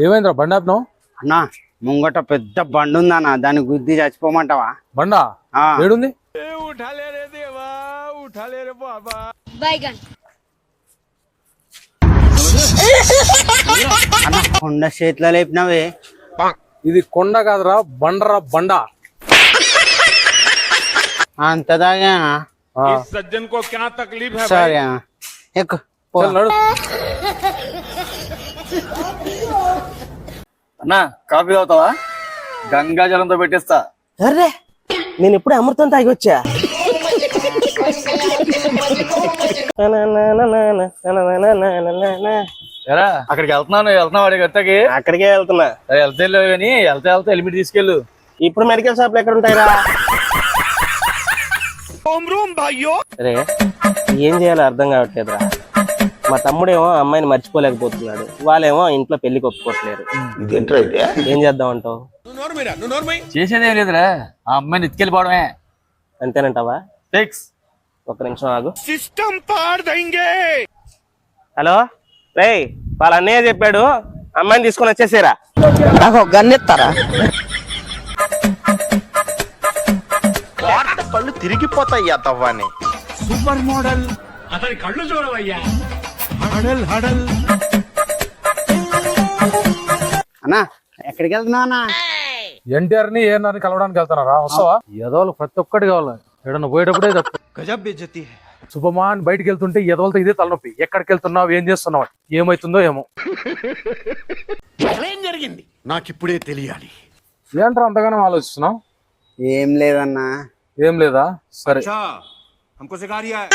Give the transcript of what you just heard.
ఏమైందిరా బండి ఆపినావు? అన్నా ముంగట పెద్ద బండి ఉందన్నా, దాన్ని గుద్ది చచ్చిపోమంటావా? బండా ఏడుంది? అన్నా కొండ చేతిలో లేపినవే. ఇది కొండ కాదురా, బండరా బండ. అంత దాగా సరే ఎక్కు పో. నడు. అన్నా కాఫీ తాగుతావా? గంగా జలంతో పెట్టిస్తా. అర్రే నేను ఎప్పుడు అమృతం తాగి వచ్చా. ఎరా అక్కడికి వెళ్తున్నావు వాడి గట్టకి. అక్కడికే వెళ్తున్నా. వెళ్తే కానీ వెళ్తే హెల్మెట్ తీసుకెళ్ళు. ఇప్పుడు మెడికల్ షాప్లు ఎక్కడ ఉంటాయిరా? అరే ఏం చేయాలో అర్థం కావట్లేదురా. మా తమ్ముడేమో అమ్మాయిని మర్చిపోలేకపోతున్నాడు, వాళ్ళేమో ఇంట్లో పెళ్లికి ఒప్పుకోవట్లేరు. ఏం చేద్దాం అంటావు? చేసేదేం లేదురా, ఆ అమ్మాయిని ఎత్తుకెళ్ళిపోవడమే. అంతేనంటావా? ఫిక్స్. ఒక్క నిమిషం ఆగు. హలో రే, వాళ్ళ అన్నయ్య చెప్పాడు అమ్మాయిని తీసుకొని వచ్చేసారా. నాకు గన్నెత్తారా? కళ్ళు తిరిగిపోతాయి తవ్వాన్ని. సూపర్ మోడల్ అతని కళ్ళు చూడవయ్యా. హడల్ హడల్. అన్నా ఎక్కడికి వెళ్తున్నావు అన్నా? ఎన్టీఆర్ ని ఏఆర్ఆర్ కలవడానికి వెళ్తున్నారా? వస్తావా? ఎదవలు ప్రతి ఒక్కటి కావాలి. ఎడన్నా పోయేటప్పుడే గజబ్ బేజతి. శుభమా అని బయటకు వెళ్తుంటే ఎదవలతో ఇదే తలనొప్పి. ఎక్కడికి వెళ్తున్నావు, ఏం చేస్తున్నావు, ఏమైతుందో ఏమో. ఏం జరిగింది నాకిప్పుడే తెలియాలి. ఏంట్రా అంతగానో ఆలోచిస్తున్నావు? ఏం లేదన్నా. ఏం లేదా? సరే. हमको सिखा रिया है.